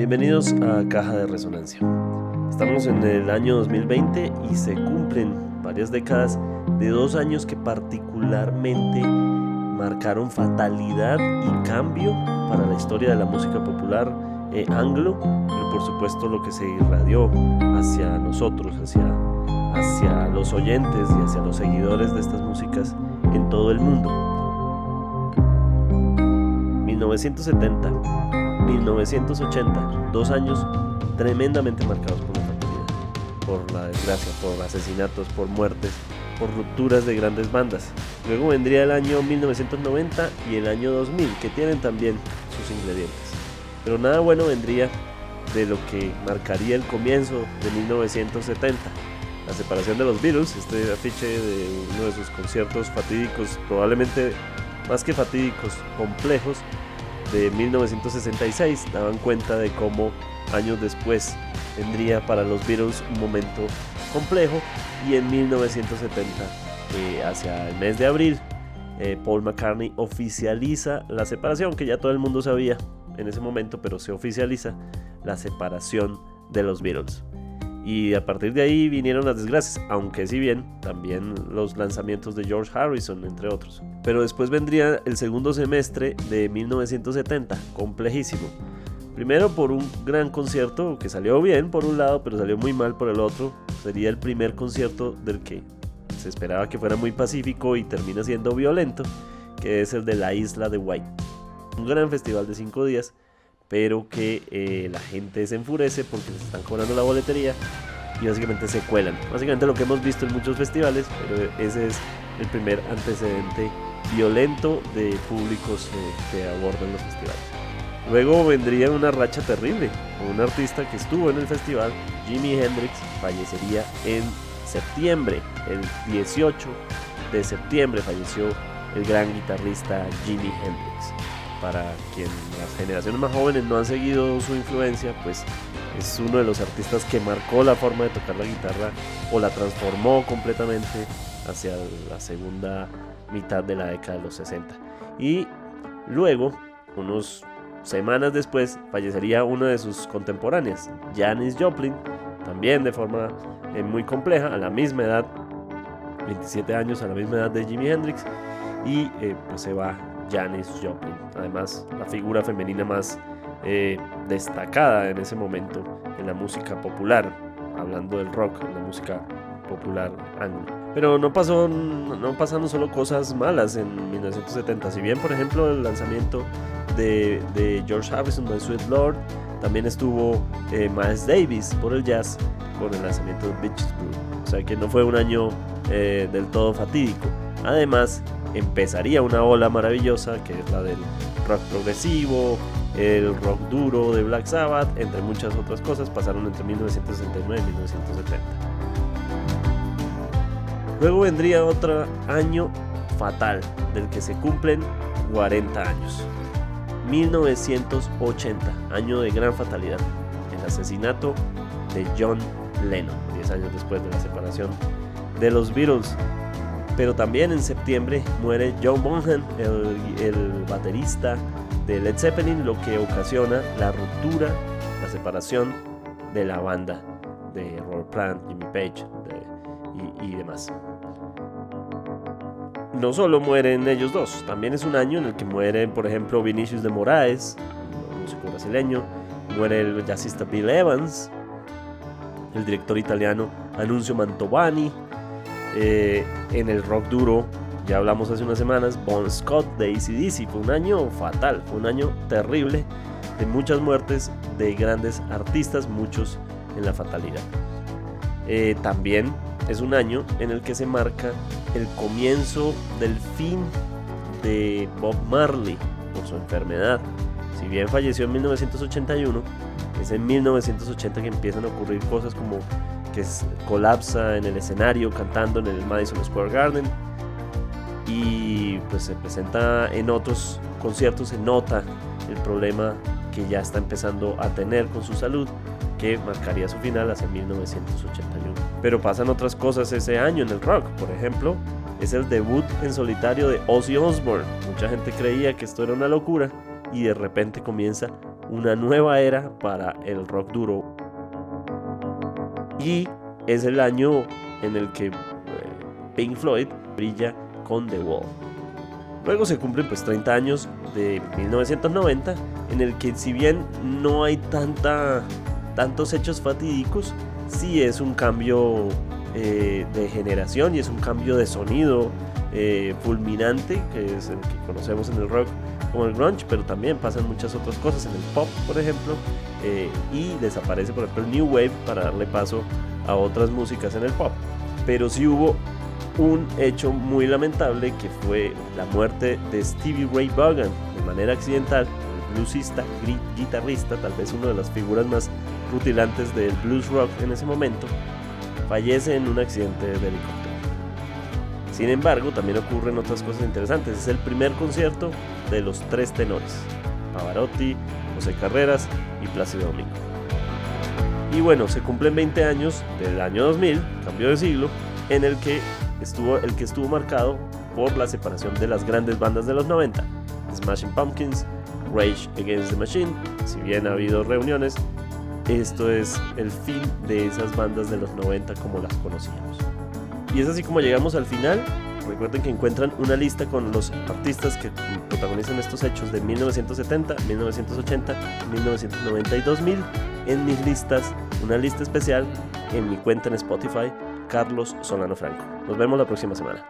Bienvenidos a Caja de Resonancia. Estamos en el año 2020 y se cumplen varias décadas de 2 años que particularmente marcaron fatalidad y cambio para la historia de la música popular anglo, pero por supuesto lo que se irradió hacia nosotros, hacia los oyentes y hacia los seguidores de estas músicas en todo el mundo. 1970, 1980, 2 años tremendamente marcados por la fatalidad, por la desgracia, por asesinatos, por muertes, por rupturas de grandes bandas. Luego vendría el año 1990 y el año 2000, que tienen también sus ingredientes. Pero nada bueno vendría de lo que marcaría el comienzo de 1970. La separación de los Beatles, este afiche de uno de sus conciertos fatídicos, probablemente más que fatídicos, complejos, de 1966, daban cuenta de cómo años después vendría para los Beatles un momento complejo, y en 1970, hacia el mes de abril, Paul McCartney oficializa la separación, que ya todo el mundo sabía en ese momento, pero se oficializa la separación de los Beatles. Y a partir de ahí vinieron las desgracias, aunque si bien también los lanzamientos de George Harrison, entre otros. Pero después vendría el segundo semestre de 1970, complejísimo. Primero por un gran concierto que salió bien por un lado, pero salió muy mal por el otro. Sería el primer concierto del que se esperaba que fuera muy pacífico y termina siendo violento, que es el de la Isla de Wight. Un gran festival de 5 días, pero que la gente se enfurece porque les están cobrando la boletería y básicamente se cuelan. Básicamente lo que hemos visto en muchos festivales, pero ese es el primer antecedente violento de públicos que abordan los festivales. Luego vendría una racha terrible. Un artista que estuvo en el festival, Jimi Hendrix, fallecería en septiembre. El 18 de septiembre falleció el gran guitarrista Jimi Hendrix. Para quien las generaciones más jóvenes no han seguido su influencia, pues es uno de los artistas que marcó la forma de tocar la guitarra o la transformó completamente hacia la segunda mitad de la década de los 60. Y luego, unos semanas después, fallecería una de sus contemporáneas, Janis Joplin, también de forma muy compleja, a la misma edad, 27 años, a la misma edad de Jimi Hendrix, y pues se va Janis Joplin, además la figura femenina más destacada en ese momento en la música popular, hablando del rock, en la música popular anglo. Pero no pasaron solo cosas malas en 1970, si bien por ejemplo el lanzamiento de George Harrison, My Sweet Lord, también estuvo Miles Davis por el jazz con el lanzamiento de Bitches Brew, o sea que no fue un año del todo fatídico. Además, empezaría una ola maravillosa que es la del rock progresivo, el rock duro de Black Sabbath, entre muchas otras cosas. Pasaron entre 1969 y 1970. Luego vendría otro año fatal, del que se cumplen 40 años. 1980, año de gran fatalidad, el asesinato de John Lennon, 10 años después de la separación de los Beatles. Pero también en septiembre muere John Bonham, el baterista de Led Zeppelin, lo que ocasiona la ruptura, la separación de la banda de Robert Plant, Jimmy Page y demás. No solo mueren ellos dos, también es un año en el que mueren, por ejemplo, Vinicius de Moraes, un músico brasileño, muere el jazzista Bill Evans, el director italiano Annunzio Mantovani. En el rock duro, ya hablamos hace unas semanas, Bon Scott de AC/DC. Fue un año fatal, fue un año terrible, de muchas muertes de grandes artistas, muchos en la fatalidad. También es un año en el que se marca el comienzo del fin de Bob Marley por su enfermedad. Si bien falleció en 1981, es en 1980 que empiezan a ocurrir cosas como que colapsa en el escenario cantando en el Madison Square Garden, y pues se presenta en otros conciertos, se nota el problema que ya está empezando a tener con su salud, que marcaría su final hacia 1981. Pero pasan otras cosas ese año en el rock. Por ejemplo, es el debut en solitario de Ozzy Osbourne. Mucha gente creía que esto era una locura y de repente comienza una nueva era para el rock duro. Y es el año en el que Pink Floyd brilla con The Wall. Luego se cumplen 30 años de 1990, en el que si bien no hay tantos hechos fatídicos, sí es un cambio de generación y es un cambio de sonido fulminante, que es el que conocemos en el rock como el grunge, pero también pasan muchas otras cosas en el pop, por ejemplo, y desaparece, por ejemplo, el new wave para darle paso a otras músicas en el pop. Pero sí hubo un hecho muy lamentable, que fue la muerte de Stevie Ray Vaughan de manera accidental, el bluesista, guitarrista, tal vez una de las figuras más rutilantes del blues rock en ese momento. Fallece en un accidente de helicóptero. Sin embargo, también ocurren otras cosas interesantes. Es el primer concierto de los 3 tenores: Pavarotti, José Carreras y Plácido Domingo. Y bueno, se cumplen 20 años del año 2000, cambio de siglo, en el que estuvo marcado por la separación de las grandes bandas de los 90, Smashing Pumpkins, Rage Against the Machine. Si bien ha habido reuniones, esto es el fin de esas bandas de los 90 como las conocíamos. Y es así como llegamos al final. Recuerden que encuentran una lista con los artistas que protagonizan estos hechos de 1970, 1980, 1990 y 2000 en mis listas, una lista especial en mi cuenta en Spotify, Carlos Solano Franco. Nos vemos la próxima semana.